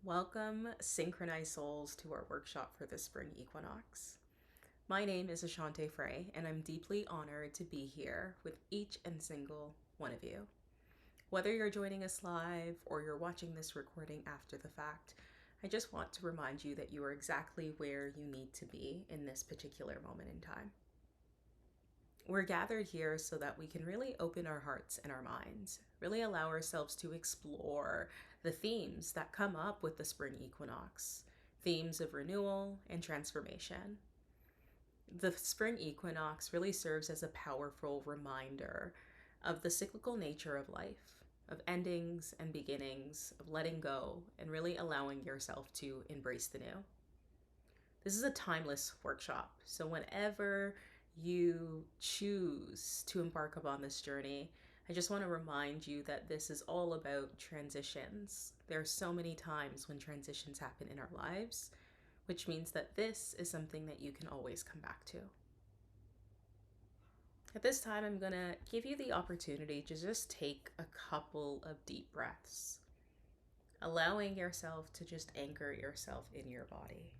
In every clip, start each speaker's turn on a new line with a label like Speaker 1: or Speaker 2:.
Speaker 1: Welcome, Synchronized souls, to our workshop for the spring equinox. My name is Ashante Frey, and I'm deeply honored to be here with each and single one of you. Whether you're joining us live or you're watching this recording after the fact, I just want to remind you that you are exactly where you need to be in this particular moment in time. We're gathered here so that we can really open our hearts and our minds, really allow ourselves to explore the themes that come up with the spring equinox, themes of renewal and transformation. The spring equinox really serves as a powerful reminder of the cyclical nature of life, of endings and beginnings, of letting go, and really allowing yourself to embrace the new. This is a timeless workshop, so whenever you choose to embark upon this journey, I just want to remind you that this is all about transitions. There are so many times when transitions happen in our lives, which means that this is something that you can always come back to. At this time, I'm going to give you the opportunity to just take a couple of deep breaths, allowing yourself to just anchor yourself in your body.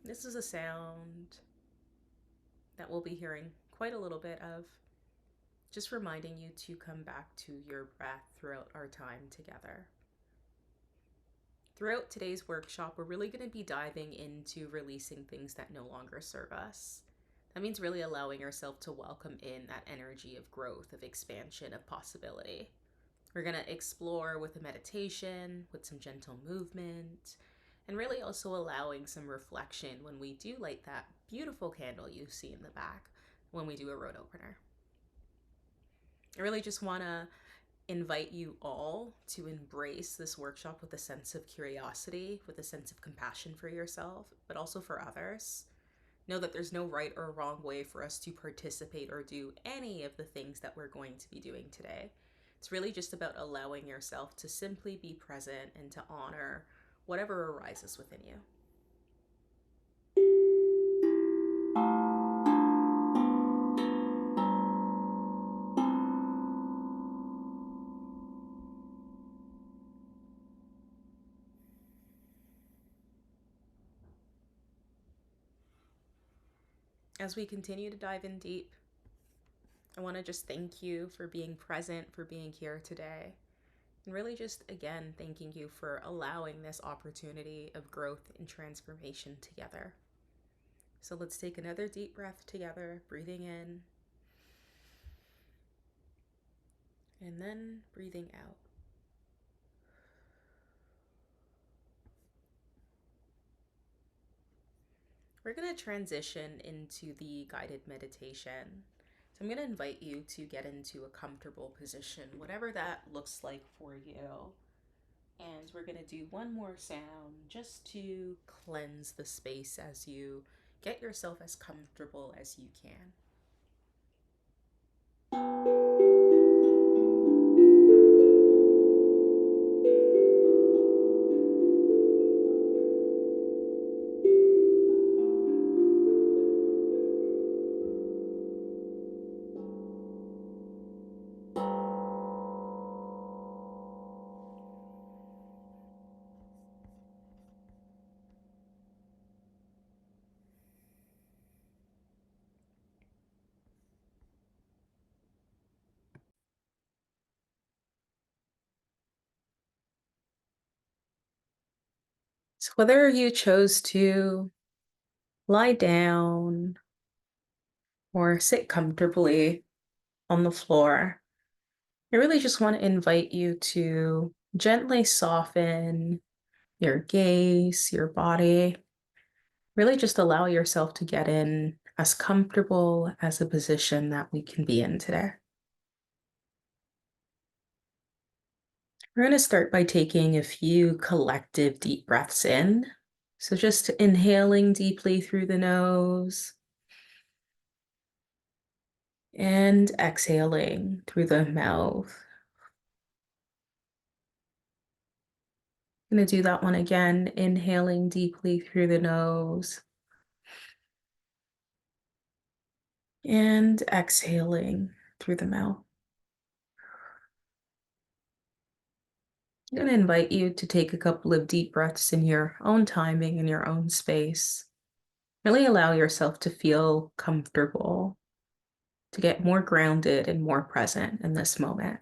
Speaker 1: This is a sound that we'll be hearing quite a little bit of, just reminding you to come back to your breath throughout our time together. Throughout today's workshop, we're really going to be diving into releasing things that no longer serve us. That means really allowing ourselves to welcome in that energy of growth, of expansion, of possibility. We're going to explore with a meditation, with some gentle movement, and really also allowing some reflection when we do light that beautiful candle you see in the back when we do a road opener. I really just want to invite you all to embrace this workshop with a sense of curiosity, with a sense of compassion for yourself, but also for others. Know that there's no right or wrong way for us to participate or do any of the things that we're going to be doing today. It's really just about allowing yourself to simply be present and to honor whatever arises within you. As we continue to dive in deep, I want to just thank you for being present, for being here today. And really just, again, thanking you for allowing this opportunity of growth and transformation together. So let's take another deep breath together, breathing in and then breathing out. We're going to transition into the guided meditation. So I'm going to invite you to get into a comfortable position, whatever that looks like for you. And we're going to do one more sound just to cleanse the space as you get yourself as comfortable as you can. So whether you chose to lie down or sit comfortably on the floor, I really just want to invite you to gently soften your gaze, your body. Really just allow yourself to get in as comfortable as a position that we can be in today. We're going to start by taking a few collective deep breaths in. So just inhaling deeply through the nose and exhaling through the mouth. I'm going to do that one again, inhaling deeply through the nose and exhaling through the mouth. I'm going to invite you to take a couple of deep breaths in your own timing, in your own space. Really allow yourself to feel comfortable, to get more grounded and more present in this moment.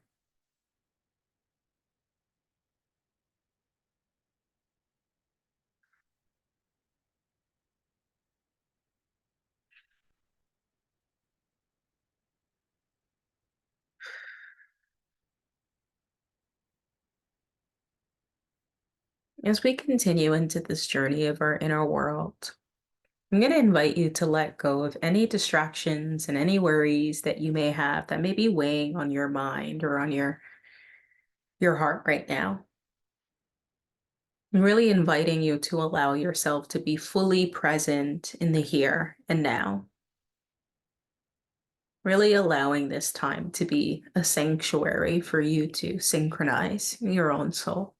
Speaker 1: As we continue into this journey of our inner world, I'm going to invite you to let go of any distractions and any worries that you may have that may be weighing on your mind or on your heart right now. I'm really inviting you to allow yourself to be fully present in the here and now. Really allowing this time to be a sanctuary for you to synchronize your own soul.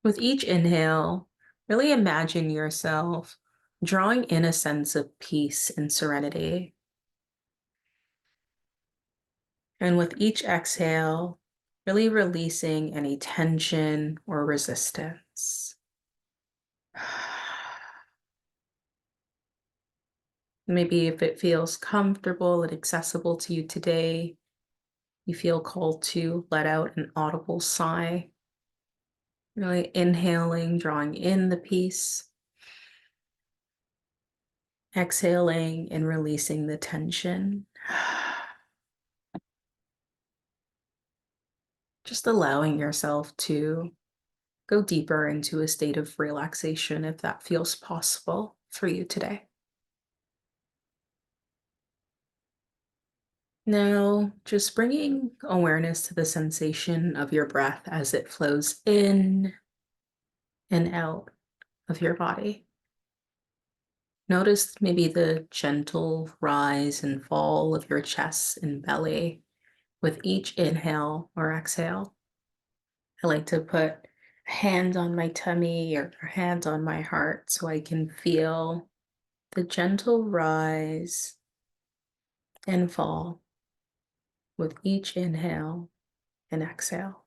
Speaker 1: With each inhale, really imagine yourself drawing in a sense of peace and serenity. And with each exhale, really releasing any tension or resistance. Maybe if it feels comfortable and accessible to you today, you feel called to let out an audible sigh. Really inhaling, drawing in the peace, exhaling and releasing the tension. Just allowing yourself to go deeper into a state of relaxation if that feels possible for you today. Now, just bringing awareness to the sensation of your breath as it flows in and out of your body. Notice maybe the gentle rise and fall of your chest and belly with each inhale or exhale. I like to put a hand on my tummy or a hand on my heart so I can feel the gentle rise and fall with each inhale and exhale.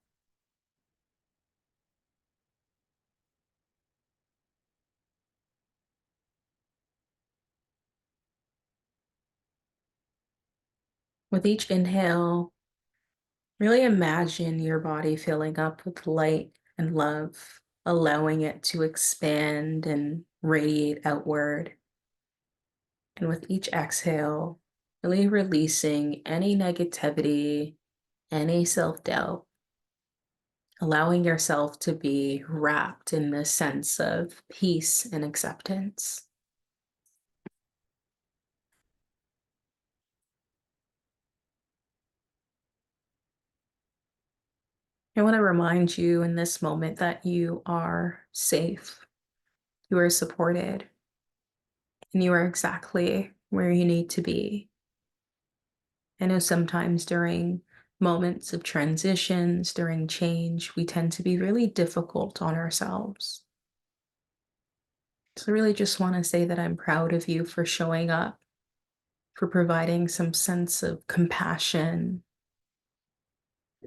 Speaker 1: With each inhale, really imagine your body filling up with light and love, allowing it to expand and radiate outward. And with each exhale, really releasing any negativity, any self doubt, allowing yourself to be wrapped in this sense of peace and acceptance. I want to remind you in this moment that you are safe, you are supported, and you are exactly where you need to be. I know sometimes during moments of transitions, during change, we tend to be really difficult on ourselves. So, I really just want to say that I'm proud of you for showing up, for providing some sense of compassion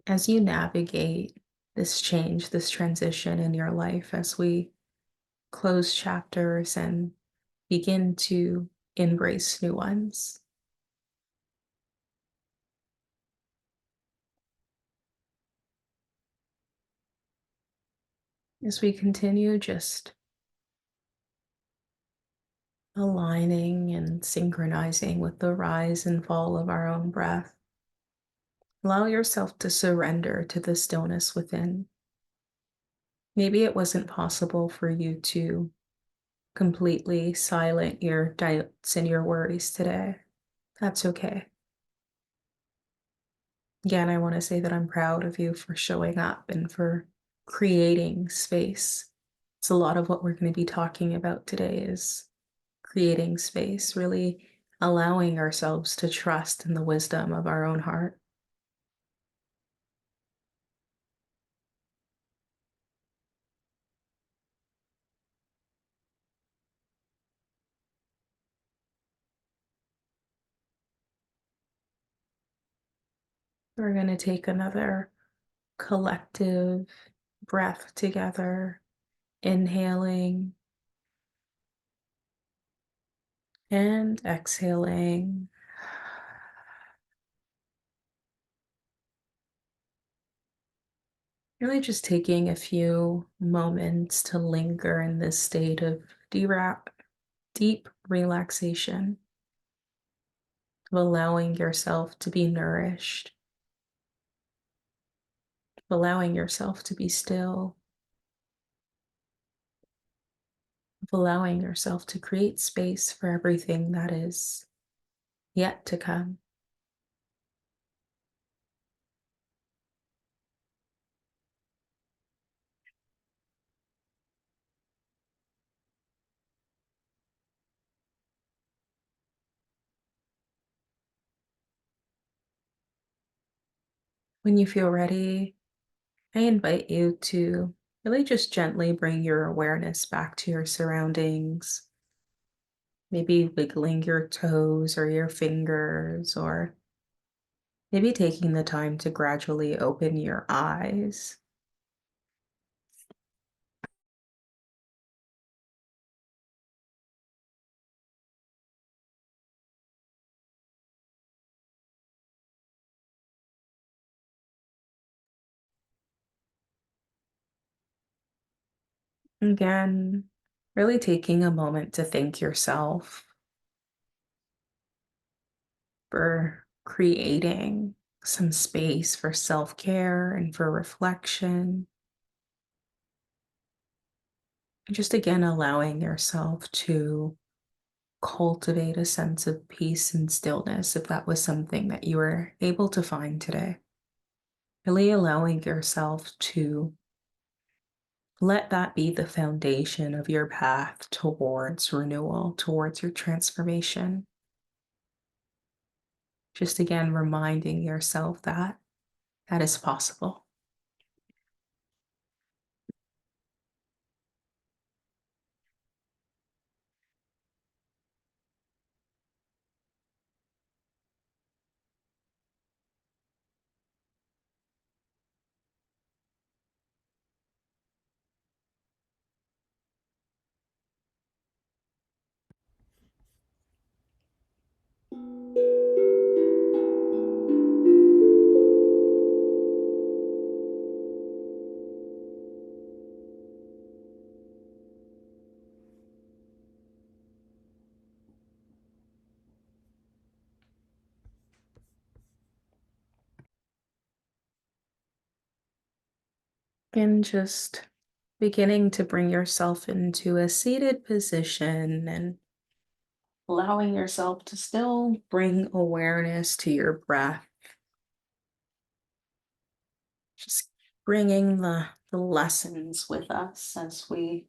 Speaker 1: as you navigate this change, this transition in your life, as we close chapters and begin to embrace new ones. As we continue just aligning and synchronizing with the rise and fall of our own breath, allow yourself to surrender to the stillness within. Maybe it wasn't possible for you to completely silent your doubts and your worries today. That's okay. Again, I want to say that I'm proud of you for showing up and for creating space. It's a lot of what we're going to be talking about today is creating space, really allowing ourselves to trust in the wisdom of our own heart. We're going to take another collective breath together, inhaling and exhaling. Really just taking a few moments to linger in this state of deep relaxation, of allowing yourself to be nourished, of allowing yourself to be still, of allowing yourself to create space for everything that is yet to come. When you feel ready, I invite you to really just gently bring your awareness back to your surroundings, maybe wiggling your toes or your fingers, or maybe taking the time to gradually open your eyes. Again, really taking a moment to thank yourself for creating some space for self care and for reflection. And just again, allowing yourself to cultivate a sense of peace and stillness if that was something that you were able to find today. Really allowing yourself to let that be the foundation of your path towards renewal, towards your transformation. Just again, reminding yourself that that is possible. And just beginning to bring yourself into a seated position and allowing yourself to still bring awareness to your breath. Just bringing the lessons with us as we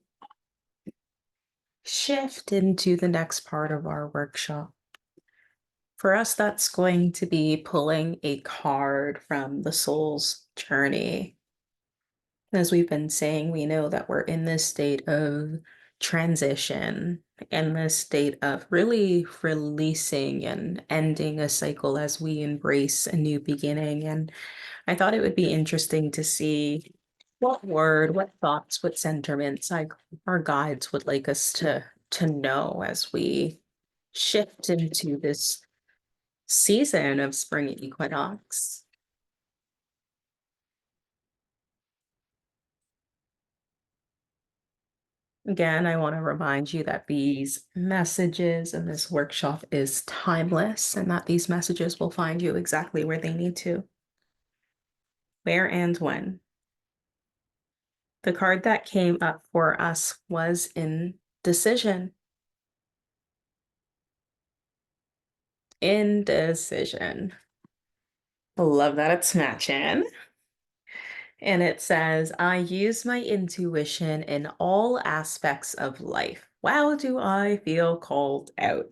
Speaker 1: shift into the next part of our workshop. For us, that's going to be pulling a card from the soul's journey. As we've been saying, we know that we're in this state of transition, in this state of really releasing and ending a cycle as we embrace a new beginning. And I thought it would be interesting to see what word, what thoughts, what sentiments our guides would like us to know as we shift into this season of spring equinox. Again, I want to remind you that these messages and this workshop is timeless and that these messages will find you exactly where they need to, where and when. The card that came up for us was Indecision. Indecision. Love that it's matching. And it says, I use my intuition in all aspects of life. Wow, do I feel called out.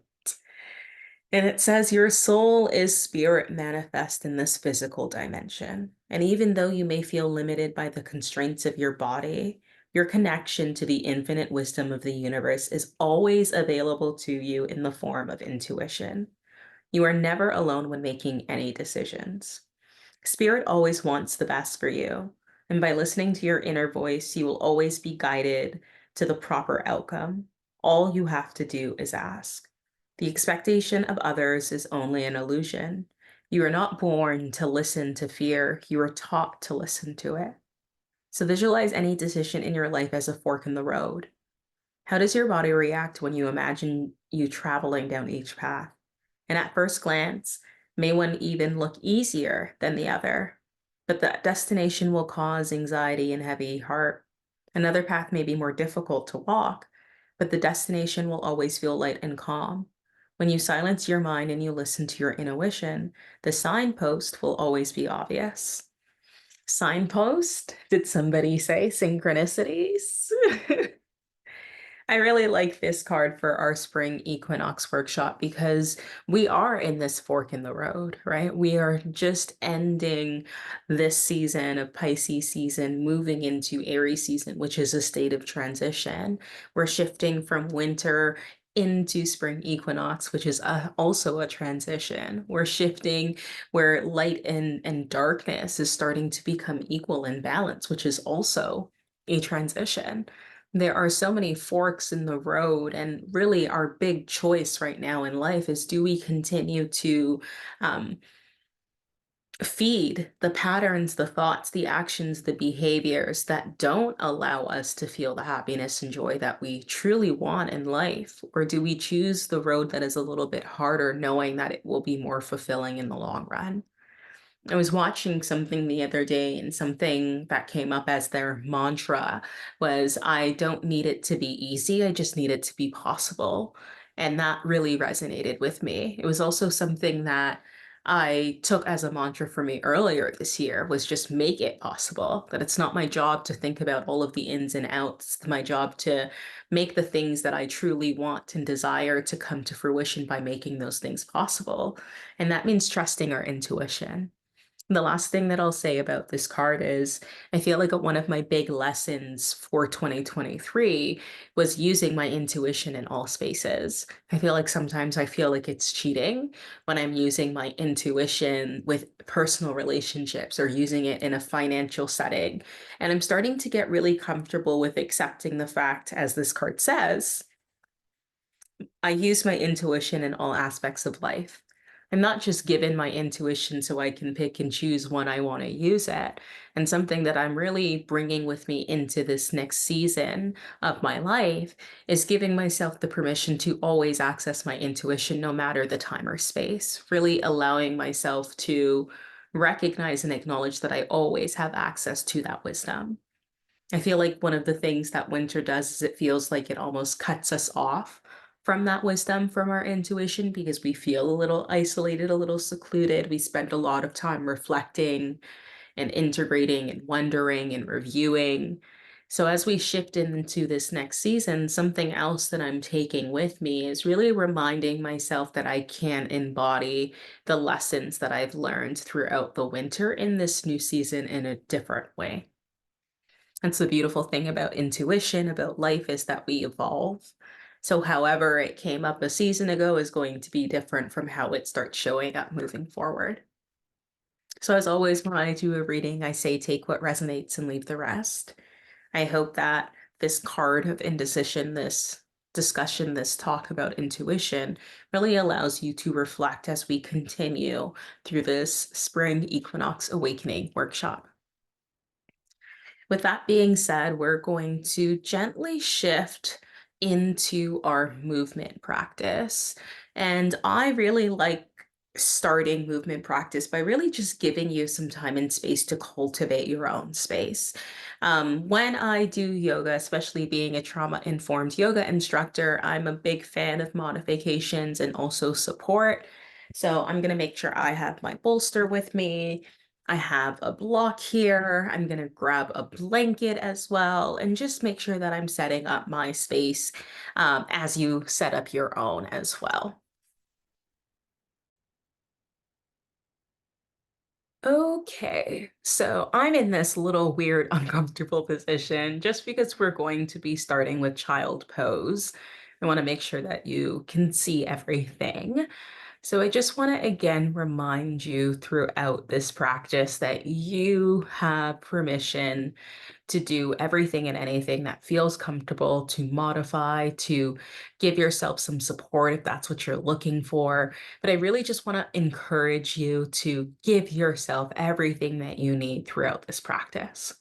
Speaker 1: And it says your soul is spirit manifest in this physical dimension. And even though you may feel limited by the constraints of your body, your connection to the infinite wisdom of the universe is always available to you in the form of intuition. You are never alone when making any decisions. Spirit always wants the best for you. And by listening to your inner voice, you will always be guided to the proper outcome. All you have to do is ask. The expectation of others is only an illusion. You are not born to listen to fear, you are taught to listen to it. So visualize any decision in your life as a fork in the road. How does your body react when you imagine you traveling down each path? And at first glance, may one even look easier than the other, but the destination will cause anxiety and heavy heart. Another path may be more difficult to walk, but the destination will always feel light and calm. When you silence your mind and you listen to your intuition, the signpost will always be obvious. Signpost? Did somebody say synchronicities? I really like this card for our spring equinox workshop because we are in this fork in the road, right? We are just ending this season of Pisces season, moving into Aries season, which is a state of transition. We're shifting from winter into spring equinox, which is also a transition. We're shifting where light and darkness is starting to become equal in balance, which is also a transition. There are so many forks in the road, and really our big choice right now in life is, do we continue to um, feed the patterns, the thoughts, the actions, the behaviors that don't allow us to feel the happiness and joy that we truly want in life? Or do we choose the road that is a little bit harder, knowing that it will be more fulfilling in the long run? I was watching something the other day, and something that came up as their mantra was, I don't need it to be easy, I just need it to be possible. And that really resonated with me. It was also something that I took as a mantra for me earlier this year, was just make it possible. That it's not my job to think about all of the ins and outs. It's my job to make the things that I truly want and desire to come to fruition by making those things possible. And that means trusting our intuition. The last thing that I'll say about this card is, I feel like one of my big lessons for 2023 was using my intuition in all spaces. I feel like sometimes I feel like it's cheating when I'm using my intuition with personal relationships or using it in a financial setting. And I'm starting to get really comfortable with accepting the fact, as this card says, I use my intuition in all aspects of life. I'm not just given my intuition so I can pick and choose when I want to use it. And something that I'm really bringing with me into this next season of my life is giving myself the permission to always access my intuition, no matter the time or space. Really allowing myself to recognize and acknowledge that I always have access to that wisdom. I feel like one of the things that winter does is it feels like it almost cuts us off from that wisdom, from our intuition, because we feel a little isolated, a little secluded. We spend a lot of time reflecting and integrating and wondering and reviewing. So, as we shift into this next season, something else that I'm taking with me is really reminding myself that I can embody the lessons that I've learned throughout the winter in this new season in a different way. That's the beautiful thing about intuition, about life, is that we evolve. So, however it came up a season ago is going to be different from how it starts showing up moving forward. So, as always, when I do a reading, I say take what resonates and leave the rest. I hope that this card of indecision, this discussion, this talk about intuition really allows you to reflect as we continue through this spring equinox awakening workshop. With that being said, we're going to gently shift into our movement practice. And I really like starting movement practice by really just giving you some time and space to cultivate your own space. When I do yoga, especially being a trauma informed yoga instructor, I'm a big fan of modifications and also support. So I'm going to make sure I have my bolster with me. I have a block here. I'm going to grab a blanket as well and just make sure that I'm setting up my space as you set up your own as well. Okay, so I'm in this little weird, uncomfortable position just because we're going to be starting with child pose. I want to make sure that you can see everything. So I just want to again remind you throughout this practice that you have permission to do everything and anything that feels comfortable, to modify, to give yourself some support if that's what you're looking for. But I really just want to encourage you to give yourself everything that you need throughout this practice.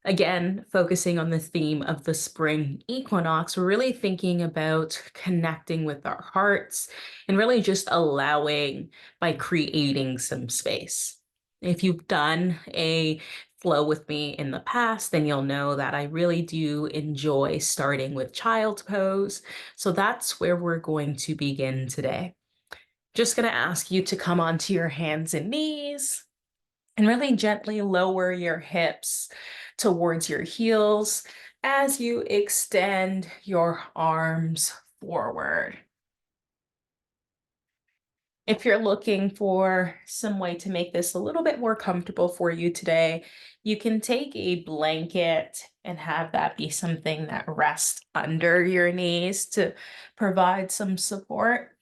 Speaker 1: Again, focusing on the theme of the spring equinox, we're really thinking about connecting with our hearts and really just allowing by creating some space. If you've done a flow with me in the past, then you'll know that I really do enjoy starting with child pose. So that's where we're going to begin today. Just going to ask you to come onto your hands and knees and really gently lower your hips towards your heels as you extend your arms forward. If you're looking for some way to make this a little bit more comfortable for you today, you can take a blanket and have that be something that rests under your knees to provide some support.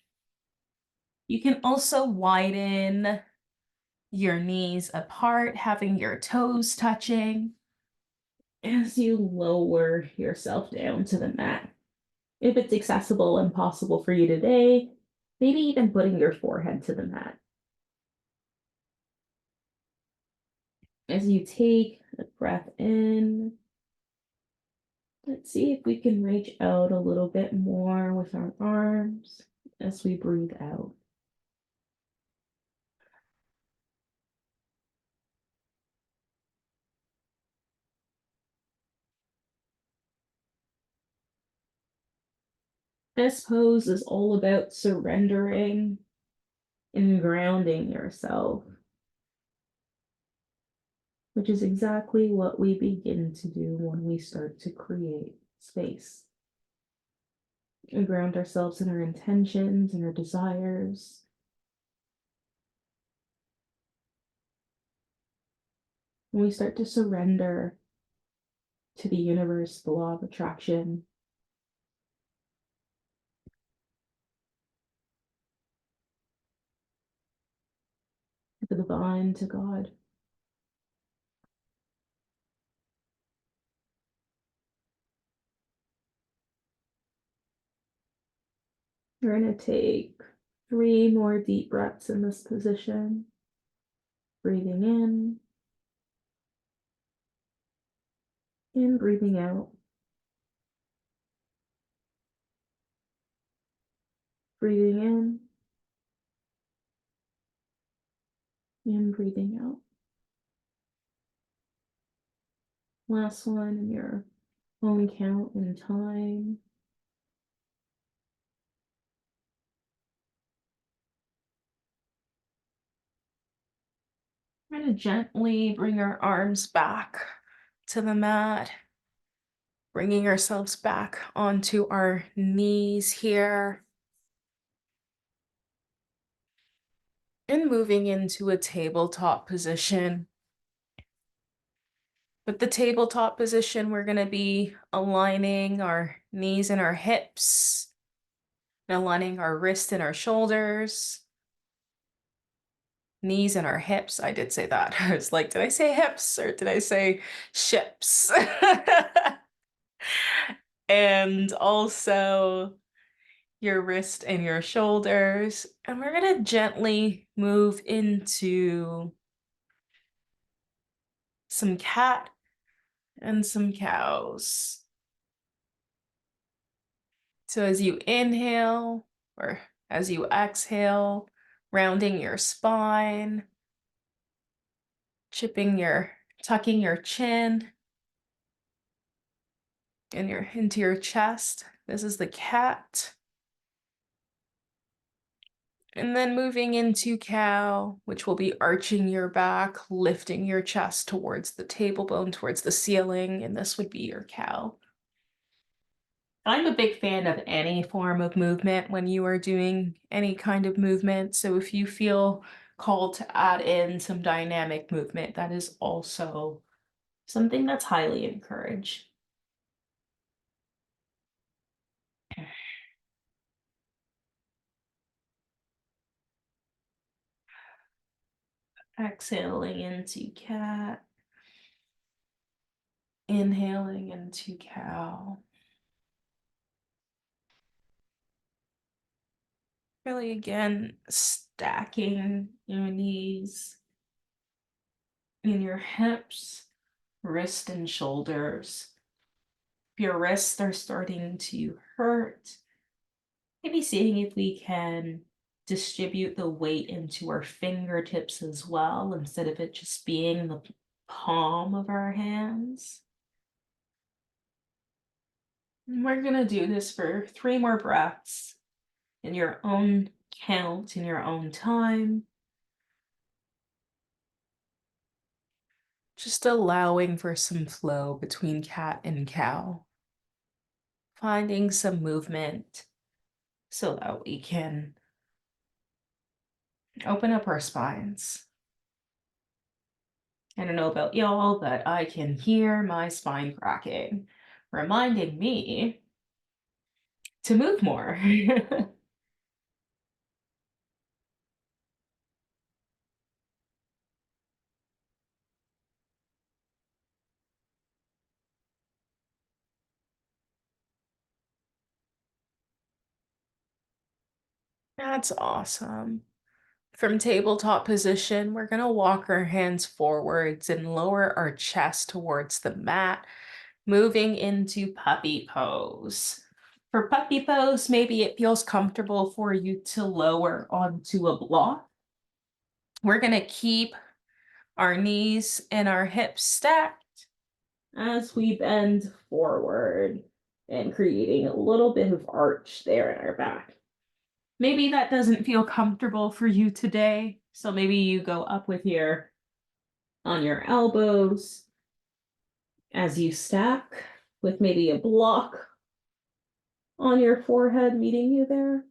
Speaker 1: You can also widen your knees apart, having your toes touching as you lower yourself down to the mat. If it's accessible and possible for you today, maybe even putting your forehead to the mat. As you take a breath in, let's see if we can reach out a little bit more with our arms as we breathe out. This pose is all about surrendering and grounding yourself, which is exactly what we begin to do when we start to create space. We ground ourselves in our intentions and our desires. When we start to surrender to the universe, the law of attraction, to the divine, to God. We're going to take 3 more deep breaths in this position. Breathing in and breathing out. Breathing in and breathing out. Last one in your own count and time. We're going to gently bring our arms back to the mat, bringing ourselves back onto our knees here, and moving into a tabletop position. With the tabletop position, we're going to be aligning our knees and our hips, and aligning our wrists and our shoulders, knees and our hips. I did say that. I was like, did I say hips or did I say ships? And also your wrist and your shoulders. And we're going to gently move into some cat and some cows. So as you inhale or as you exhale, rounding your spine, tucking your chin into your chest. This is the cat. And then moving into cow, which will be arching your back, lifting your chest towards the tailbone, towards the ceiling, and this would be your cow. I'm a big fan of any form of movement when you are doing any kind of movement. So if you feel called to add in some dynamic movement, that is also something that's highly encouraged. Exhaling into cat, inhaling into cow. Really, again, stacking your knees in your hips, wrist, and shoulders. If your wrists are starting to hurt, maybe seeing if we can distribute the weight into our fingertips as well, instead of it just being the palm of our hands. And we're going to do this for 3 more breaths in your own count, in your own time. Just allowing for some flow between cat and cow. Finding some movement so that we can open up our spines. I don't know about y'all, but I can hear my spine cracking, reminding me to move more. That's awesome. From tabletop position, we're going to walk our hands forwards and lower our chest towards the mat, moving into puppy pose. For puppy pose, maybe it feels comfortable for you to lower onto a block. We're going to keep our knees and our hips stacked as we bend forward and creating a little bit of arch there in our back. Maybe that doesn't feel comfortable for you today, so maybe you go up with your on your elbows as you stack with maybe a block on your forehead meeting you there.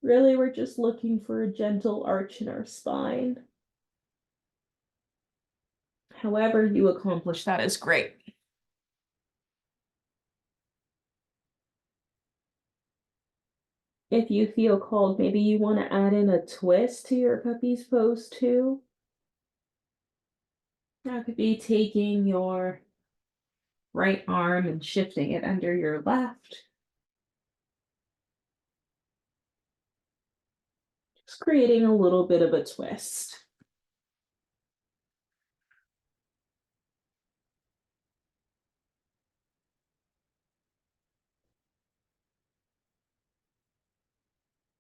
Speaker 1: Really, we're just looking for a gentle arch in our spine. However you accomplish that is great. If you feel called, maybe you want to add in a twist to your puppy's pose too. That could be taking your right arm and shifting it under your left. Just creating a little bit of a twist.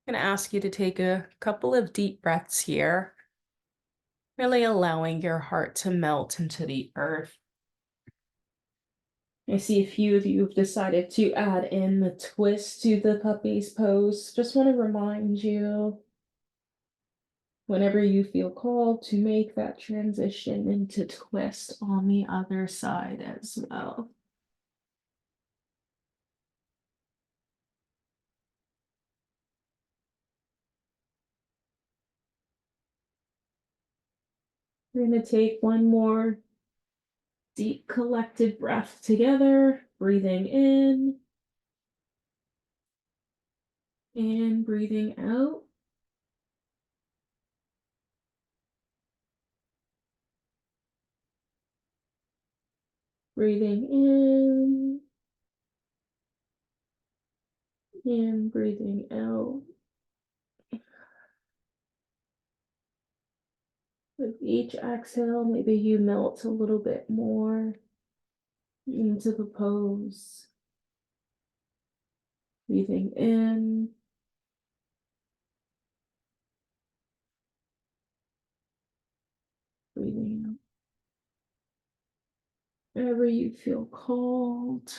Speaker 1: I'm going to ask you to take a couple of deep breaths here, really allowing your heart to melt into the earth. I see a few of you have decided to add in the twist to the puppy's pose. Just want to remind you, whenever you feel called, to make that transition into twist on the other side as well. We're going to take one more deep collective breath together, breathing in and breathing out. Breathing in and breathing out. With each exhale, maybe you melt a little bit more into the pose. Breathing in, breathing out. Wherever you feel called,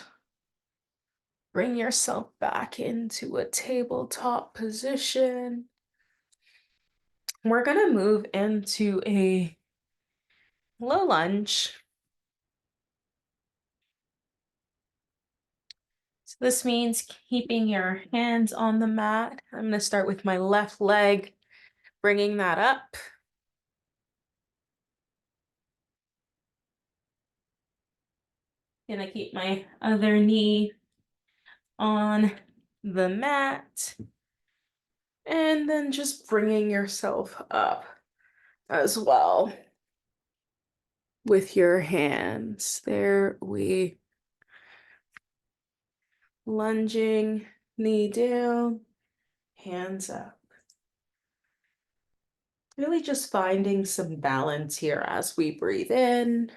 Speaker 1: bring yourself back into a tabletop position. We're going to move into a low lunge. So this means keeping your hands on the mat. I'm going to start with my left leg, Bringing that up. Gonna keep my other knee on the mat. And then just bringing yourself up as well with your hands. There we lunging, knee down, hands up. Really just finding some balance here as we breathe in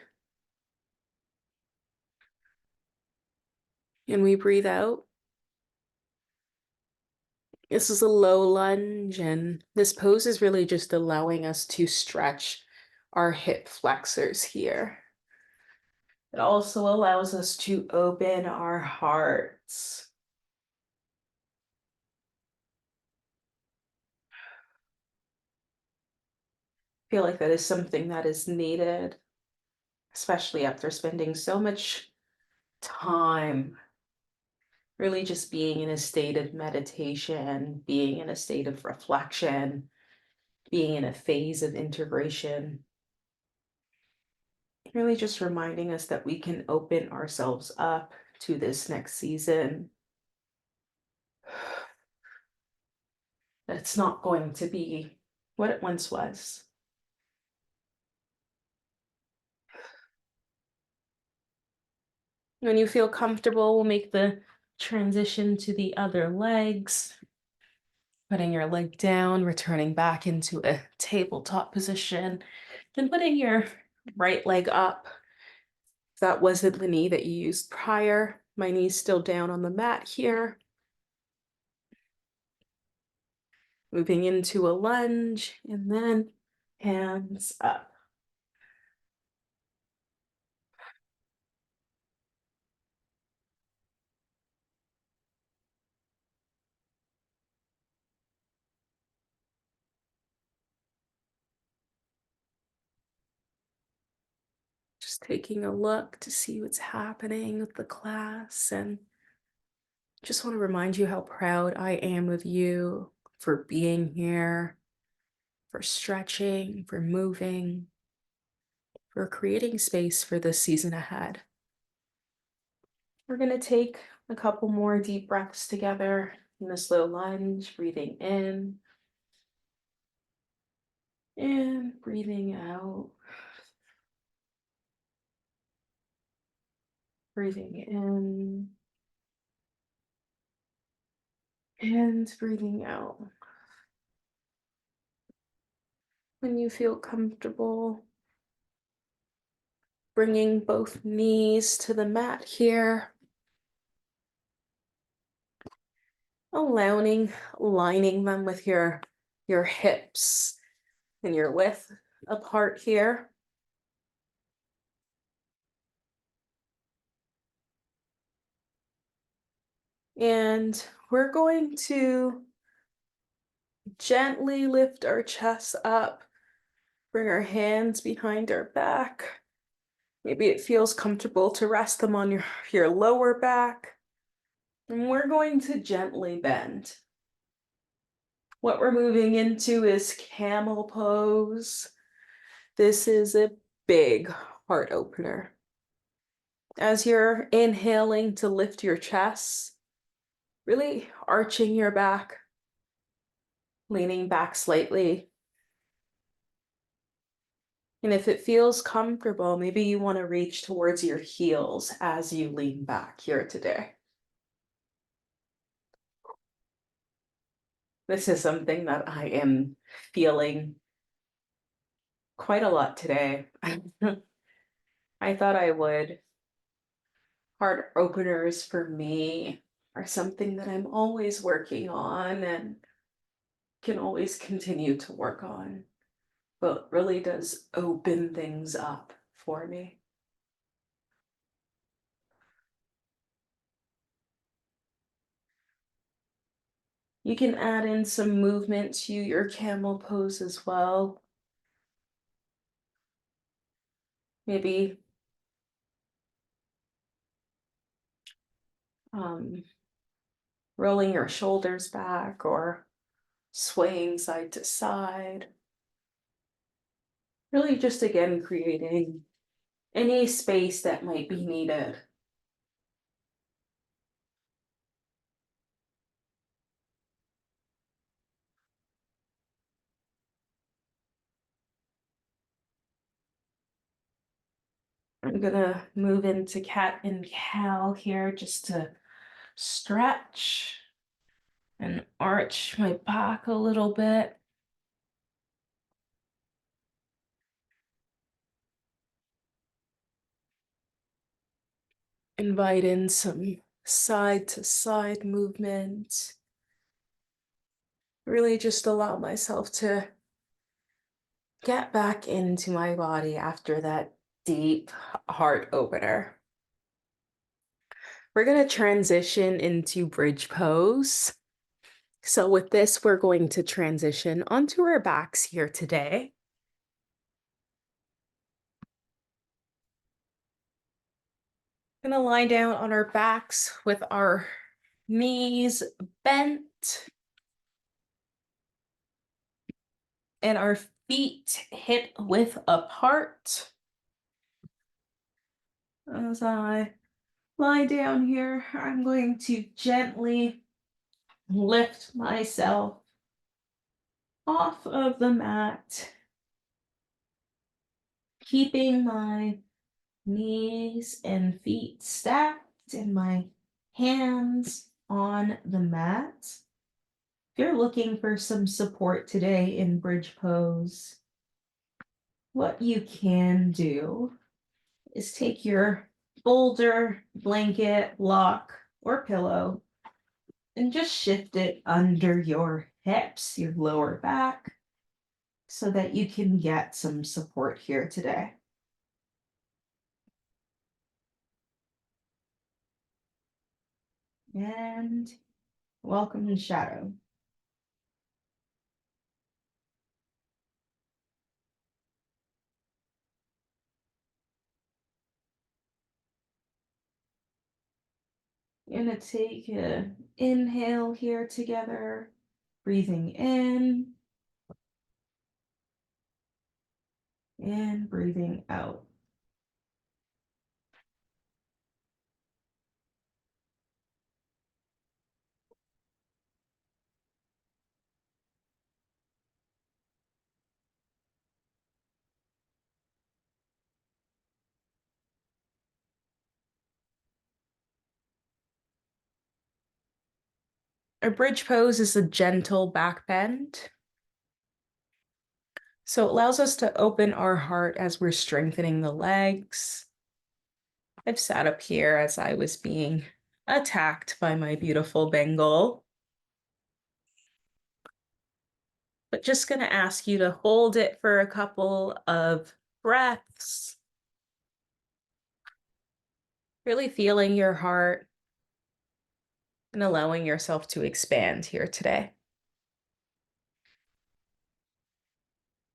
Speaker 1: and we breathe out. This is a low lunge, and this pose is really just allowing us to stretch our hip flexors here. It also allows us to open our hearts. I feel like that is something that is needed, especially after spending so much time really just being in a state of meditation, being in a state of reflection, being in a phase of integration. Really just reminding us that we can open ourselves up to this next season. That it's not going to be what it once was. When you feel comfortable, we'll make the transition to the other legs. Putting your leg down, returning back into a tabletop position, then putting your right leg up. If that wasn't the knee that you used prior, my knee's still down on the mat here. Moving into a lunge, and then hands up. Just taking a look to see what's happening with the class, and just want to remind you how proud I am of you for being here, for stretching, for moving, for creating space for the season ahead. We're going to take a couple more deep breaths together in this low lunge, breathing in and breathing out. Breathing in and breathing out. When you feel comfortable, bringing both knees to the mat here, lining them with your hips and your width apart here. And we're going to gently lift our chest up, bring our hands behind our back. Maybe it feels comfortable to rest them on your lower back. And we're going to gently bend. What we're moving into is Camel Pose. This is a big heart opener. As you're inhaling to lift your chest, really arching your back, leaning back slightly. And if it feels comfortable, maybe you want to reach towards your heels as you lean back here today. This is something that I am feeling quite a lot today. I thought I would. Heart openers for me are something that I'm always working on and can always continue to work on, but really does open things up for me. You can add in some movement to your camel pose as well. Maybe rolling your shoulders back or swaying side to side. Really just again creating any space that might be needed. I'm gonna move into cat and cow here just to stretch and arch my back a little bit. Invite in some side to side movement. Really just allow myself to get back into my body after that deep heart opener. We're going to transition into bridge pose. So with this, we're going to transition onto our backs here today. Going to lie down on our backs with our knees bent and our feet hip width apart. As I lie down here, I'm going to gently lift myself off of the mat, keeping my knees and feet stacked and my hands on the mat. If you're looking for some support today in bridge pose, what you can do is take your boulder, blanket, block, or pillow and just shift it under your hips, your lower back, so that you can get some support here today. And welcome to shadow. You're gonna take an inhale here together, breathing in and breathing out. A bridge pose is a gentle back bend. So it allows us to open our heart as we're strengthening the legs. I've sat up here as I was being attacked by my beautiful Bengal. But just gonna ask you to hold it for a couple of breaths. Really feeling your heart and allowing yourself to expand here today.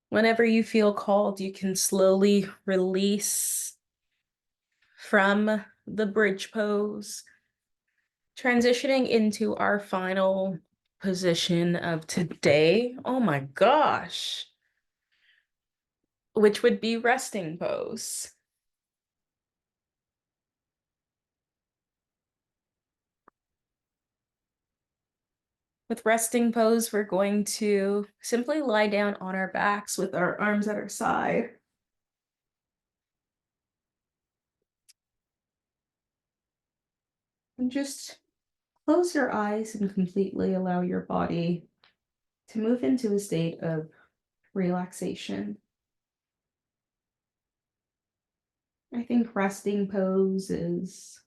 Speaker 1: Whenever you feel called, you can slowly release from the bridge pose, transitioning into our final position of today. Oh my gosh, which would be resting pose. With resting pose, we're going to simply lie down on our backs with our arms at our side. And just close your eyes and completely allow your body to move into a state of relaxation. I think resting pose is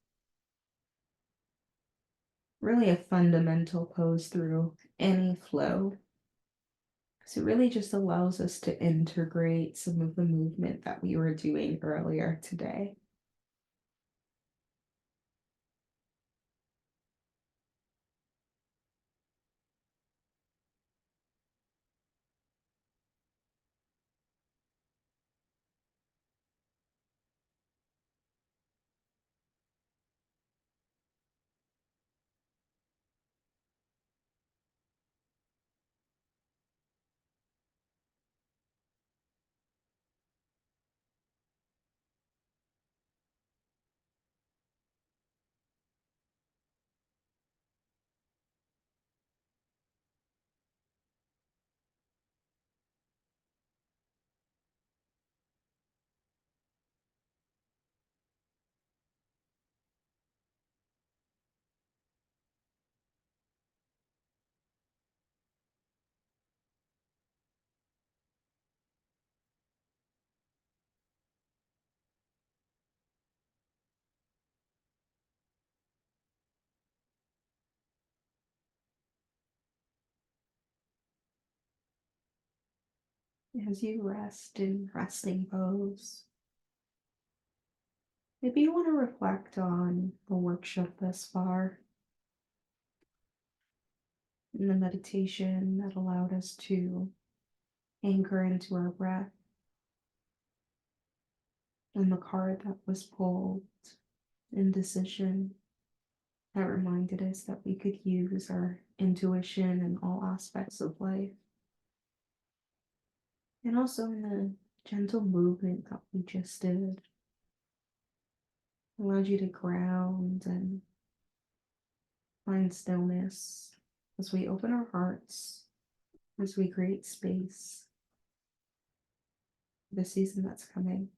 Speaker 1: really a fundamental pose through any flow. So it really just allows us to integrate some of the movement that we were doing earlier today.
Speaker 2: As you rest in resting pose, maybe you want to reflect on the workshop thus far and the meditation that allowed us to anchor into our breath, and the card that was pulled, Indecision, that reminded us that we could use our intuition in all aspects of life. And also in the gentle movement that we just did, allowed you to ground and find stillness as we open our hearts, as we create space for the season that's coming.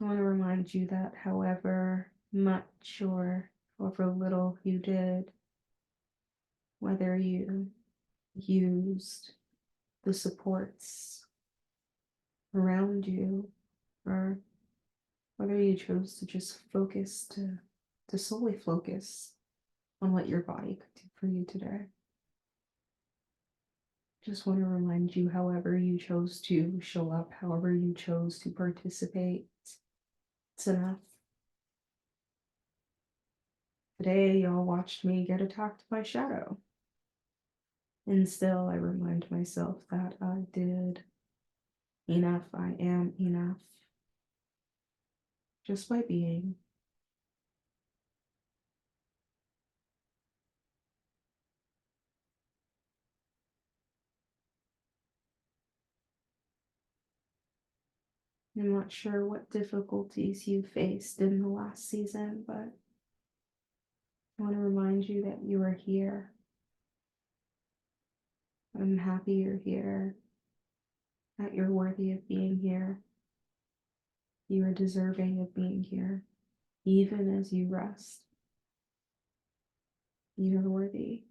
Speaker 2: I want to remind you that however much or however little you did, whether you used the supports around you or whether you chose to just focus to solely focus on what your body could do for you today. Just want to remind you, however you chose to show up, however you chose to participate, it's enough. Today, y'all watched me get attacked by Shadow. And still, I remind myself that I did enough. I am enough just by being. I'm not sure what difficulties you faced in the last season, but I want to remind you that you are here. I'm happy you're here, that you're worthy of being here. You are deserving of being here, even as you rest. You're worthy.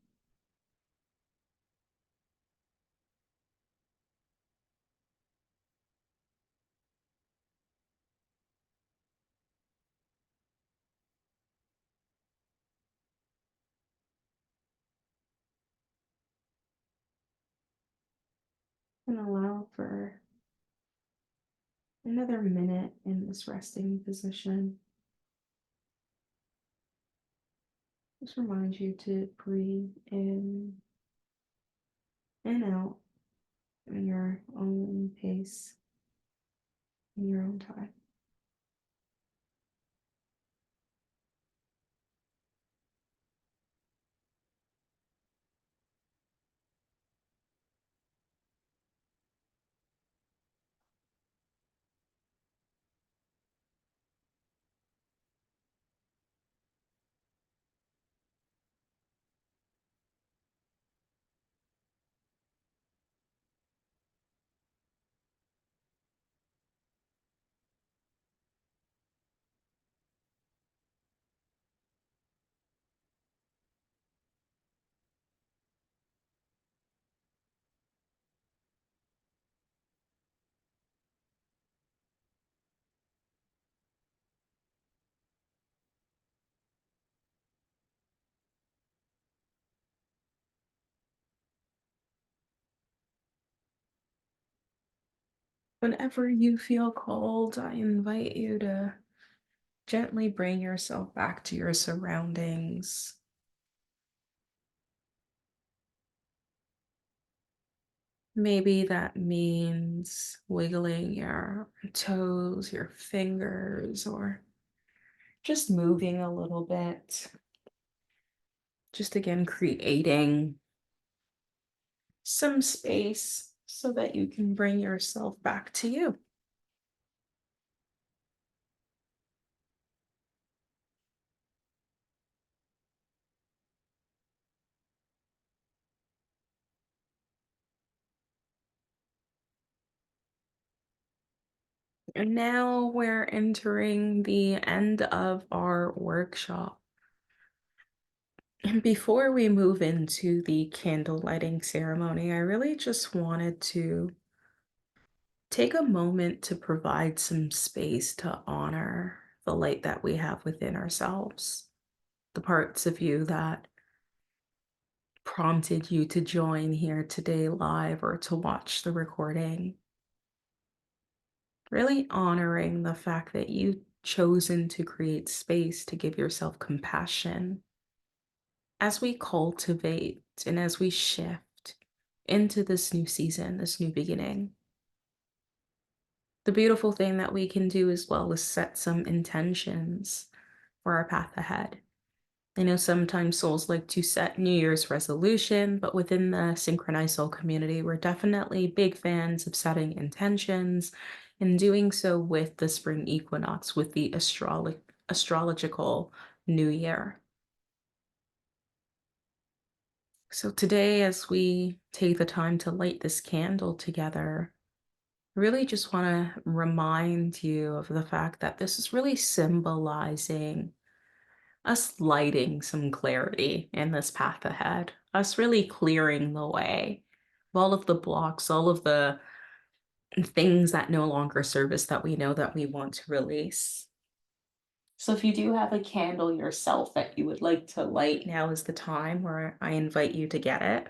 Speaker 2: And allow for another minute in this resting position. Just remind you to breathe in and out at your own pace, in your own time. Whenever you feel cold, I invite you to gently bring yourself back to your surroundings. Maybe that means wiggling your toes, your fingers, or just moving a little bit. Just again, creating some space so that you can bring yourself back to you. And now we're entering the end of our workshop. And before we move into the candle lighting ceremony, I really just wanted to take a moment to provide some space to honor the light that we have within ourselves, the parts of you that
Speaker 1: prompted you to join here today live or to watch the recording. Really honoring the fact that you've chosen to create space to give yourself compassion as we cultivate and as we shift into this new season, this new beginning. The beautiful thing that we can do as well is set some intentions for our path ahead. I know sometimes souls like to set New Year's resolution, but within the Synchronized Soul community, we're definitely big fans of setting intentions and doing so with the spring equinox, with the astrological new year. So today, as we take the time to light this candle together, I really just want to remind you of the fact that this is really symbolizing us lighting some clarity in this path ahead, us really clearing the way of all of the blocks, all of the things that no longer serve us that we know that we want to release. So if you do have a candle yourself that you would like to light, now is the time where I invite you to get it.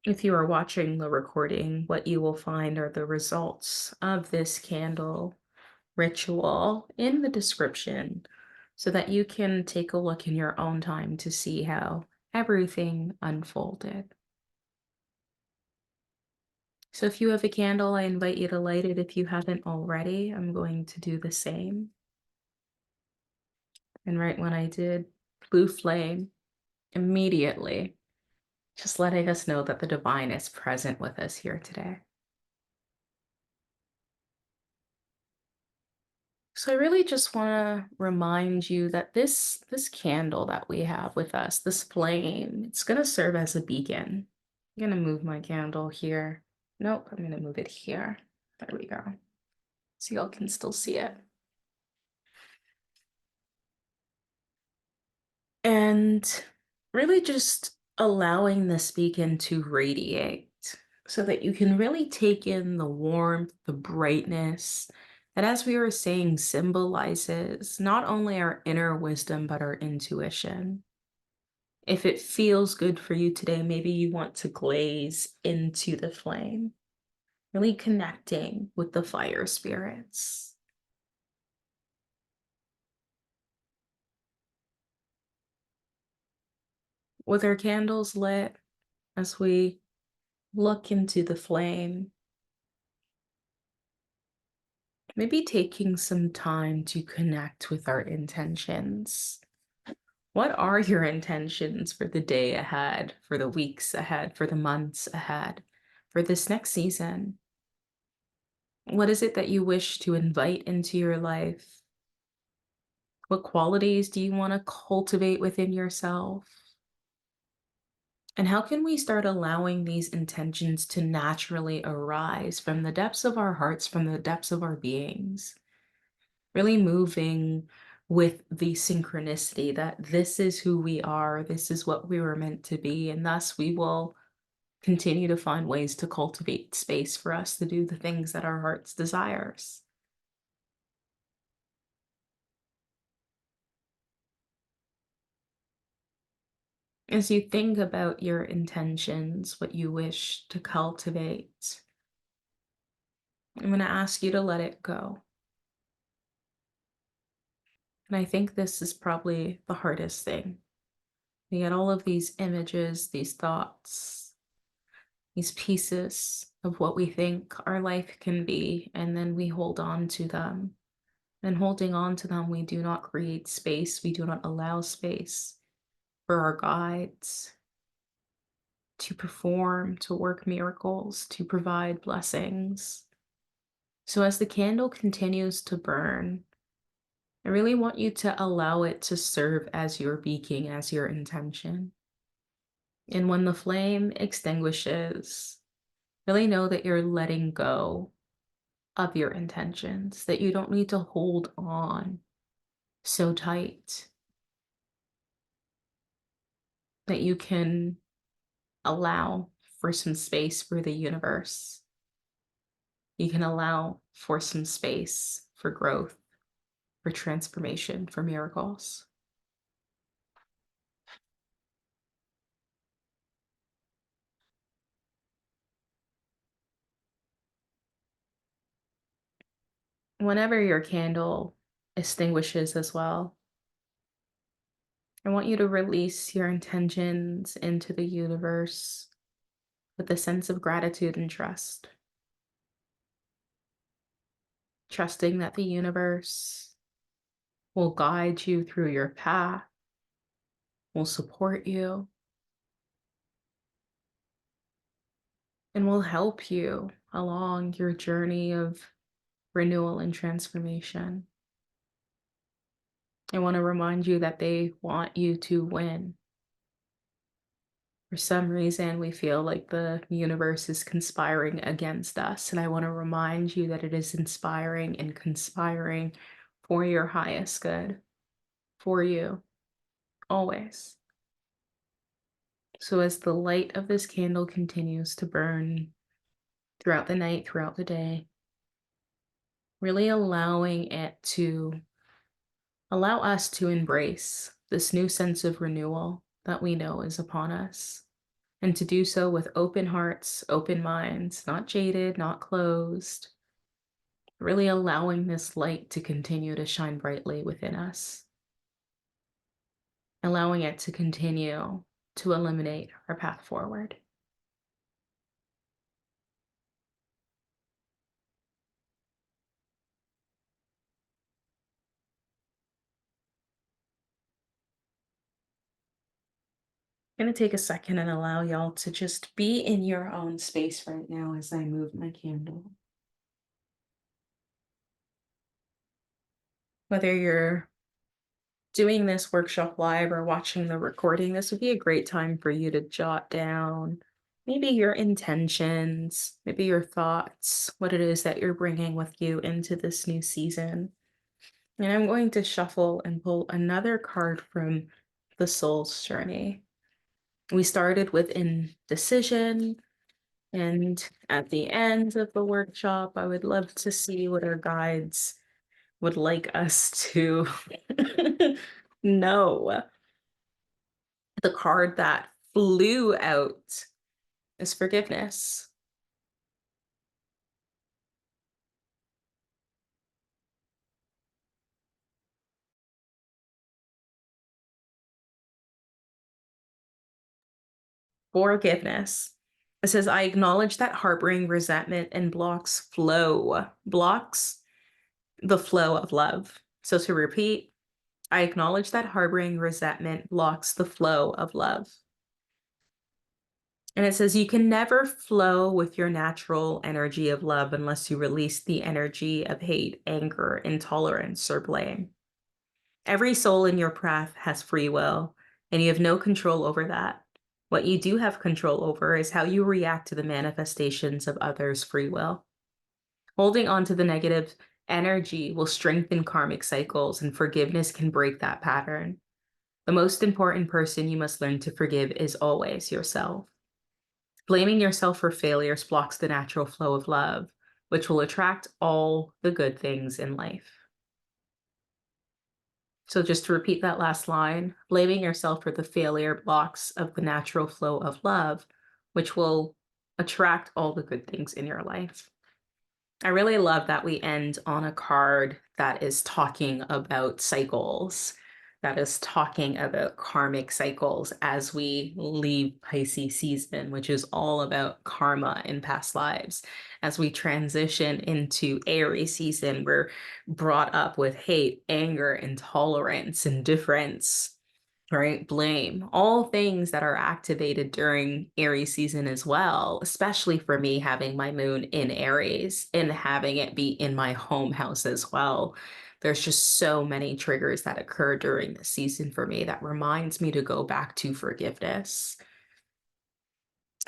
Speaker 1: If you are watching the recording, what you will find are the results of this candle ritual in the description so that you can take a look in your own time to see how everything unfolded. So if you have a candle, I invite you to light it if you haven't already. I'm going to do the same. And right when I did, blue flame immediately, just letting us know that the divine is present with us here today. So I really just want to remind you that this candle that we have with us, this flame, it's going to serve as a beacon. I'm going to move my candle here. Nope, I'm going to move it here. There we go. So y'all can still see it. And really just allowing this beacon to radiate so that you can really take in the warmth, the brightness that, as we were saying, symbolizes not only our inner wisdom, but our intuition. If it feels good for you today, maybe you want to glaze into the flame, really connecting with the fire spirits. With our candles lit, as we look into the flame, maybe taking some time to connect with our intentions. What are your intentions for the day ahead, for the weeks ahead, for the months ahead, for this next season? What is it that you wish to invite into your life? What qualities do you want to cultivate within yourself? And how can we start allowing these intentions to naturally arise from the depths of our hearts, from the depths of our beings? Really moving with the synchronicity that this is who we are, this is what we were meant to be, and thus we will continue to find ways to cultivate space for us to do the things that our hearts desires. As you think about your intentions, what you wish to cultivate, I'm going to ask you to let it go. And I think this is probably the hardest thing. We get all of these images, these thoughts, these pieces of what we think our life can be, and then we hold on to them. And holding on to them, we do not create space, we do not allow space for our guides to perform, to work miracles, to provide blessings. So as the candle continues to burn, I really want you to allow it to serve as your beacon, as your intention. And when the flame extinguishes, really know that you're letting go of your intentions, that you don't need to hold on so tight, that you can allow for some space for the universe. You can allow for some space for growth, for transformation, for miracles. Whenever your candle extinguishes as well, I want you to release your intentions into the universe with a sense of gratitude and trust. Trusting that the universe will guide you through your path, will support you, and will help you along your journey of renewal and transformation. I want to remind you that they want you to win. For some reason, we feel like the universe is conspiring against us. And I want to remind you that it is inspiring and conspiring for your highest good, for you, always. So, as the light of this candle continues to burn throughout the night, throughout the day, really allowing it to allow us to embrace this new sense of renewal that we know is upon us, and to do so with open hearts, open minds, not jaded, not closed, really allowing this light to continue to shine brightly within us, allowing it to continue to illuminate our path forward. I'm going to take a second and allow y'all to just be in your own space right now as I move my candle. Whether you're doing this workshop live or watching the recording, this would be a great time for you to jot down maybe your intentions, maybe your thoughts, what it is that you're bringing with you into this new season. And I'm going to shuffle and pull another card from the Soul's Journey. We started with Indecision, and at the end of the workshop, I would love to see what our guides would like us to know. The card that flew out is Forgiveness. Forgiveness. It says, I acknowledge that harboring resentment and blocks the flow of love. So to repeat, I acknowledge that harboring resentment blocks the flow of love. And it says, you can never flow with your natural energy of love unless you release the energy of hate, anger, intolerance, or blame. Every soul in your path has free will, and you have no control over that. What you do have control over is how you react to the manifestations of others' free will. Holding on to the negative energy will strengthen karmic cycles, and forgiveness can break that pattern. The most important person you must learn to forgive is always yourself. Blaming yourself for failures blocks the natural flow of love, which will attract all the good things in life. So just to repeat that last line, blaming yourself for the failure blocks of the natural flow of love, which will attract all the good things in your life. I really love that we end on a card that is talking about cycles, that is talking about karmic cycles as we leave Pisces season, which is all about karma in past lives. As we transition into Aries season, we're brought up with hate, anger, intolerance, indifference, right? Blame, all things that are activated during Aries season as well, especially for me having my moon in Aries and having it be in my home house as well. There's just so many triggers that occur during the season for me that reminds me to go back to forgiveness.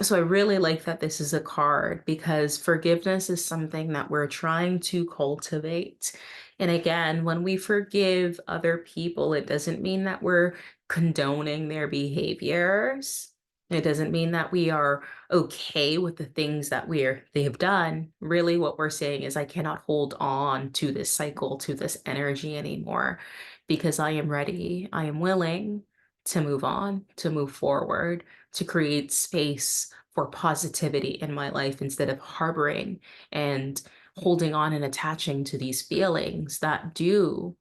Speaker 1: So I really like that this is a card because forgiveness is something that we're trying to cultivate. And again, when we forgive other people, it doesn't mean that we're condoning their behaviors. It doesn't mean that we are okay with the things that they have done. Really, what we're saying is, I cannot hold on to this cycle, to this energy anymore, because I am ready. I am willing to move on, to move forward, to create space for positivity in my life instead of harboring and holding on and attaching to these feelings that do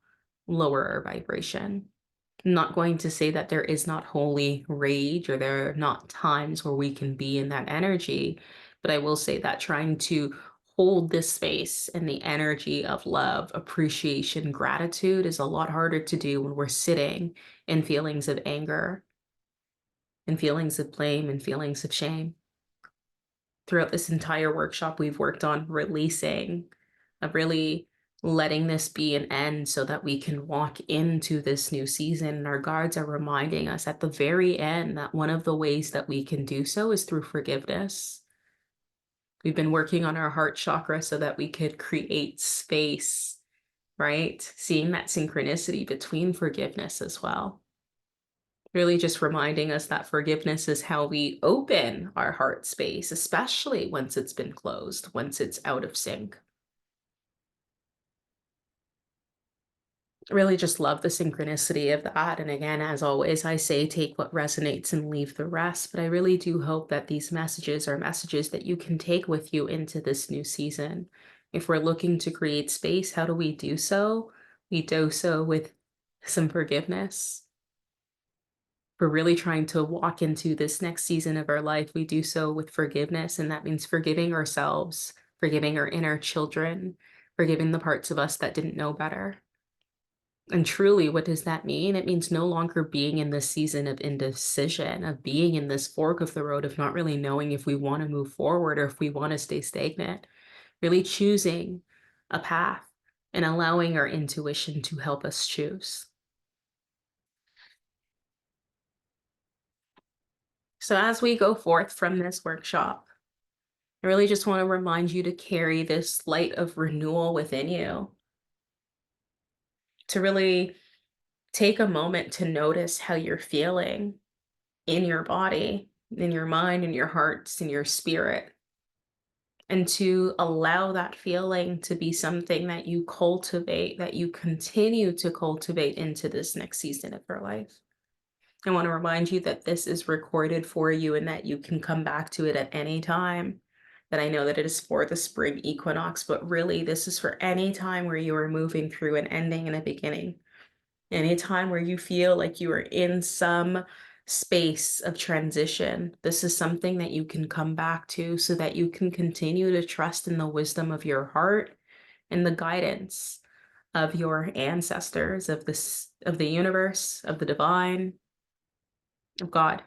Speaker 1: lower our vibration. Not going to say that there is not holy rage or there are not times where we can be in that energy, but I will say that trying to hold this space and the energy of love, appreciation, gratitude is a lot harder to do when we're sitting in feelings of anger and feelings of blame and feelings of shame. Throughout this entire workshop, we've worked on releasing, of really letting this be an end so that we can walk into this new season. And our guides are reminding us at the very end that one of the ways that we can do so is through forgiveness. We've been working on our heart chakra so that we could create space, right? Seeing that synchronicity between forgiveness as well. Really just reminding us that forgiveness is how we open our heart space, especially once it's been closed, once it's out of sync. Really just love the synchronicity of that. And again, as always, I say take what resonates and leave the rest. But I really do hope that these messages are messages that you can take with you into this new season. If we're looking to create space, how do we do so? We do so with some forgiveness. We're really trying to walk into this next season of our life. We do so with forgiveness, and that means forgiving ourselves, forgiving our inner children, forgiving the parts of us that didn't know better. And truly, what does that mean? It means no longer being in this season of indecision, of being in this fork of the road, of not really knowing if we want to move forward or if we want to stay stagnant. Really choosing a path and allowing our intuition to help us choose. So, as we go forth from this workshop, I really just want to remind you to carry this light of renewal within you, to really take a moment to notice how you're feeling in your body, in your mind, in your hearts, in your spirit, and to allow that feeling to be something that you cultivate, that you continue to cultivate into this next season of your life. I want to remind you that this is recorded for you and that you can come back to it at any time. That I know that it is for the spring equinox, but really, this is for any time where you are moving through an ending and a beginning. Anytime where you feel like you are in some space of transition, this is something that you can come back to so that you can continue to trust in the wisdom of your heart and the guidance of your ancestors, of this, of the universe, of the divine, of God.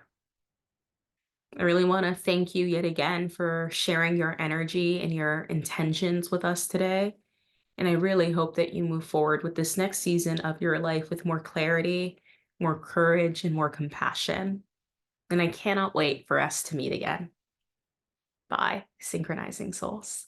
Speaker 1: I really want to thank you yet again for sharing your energy and your intentions with us today. And I really hope that you move forward with this next season of your life with more clarity, more courage, and more compassion. And I cannot wait for us to meet again. Bye, synchronizing souls.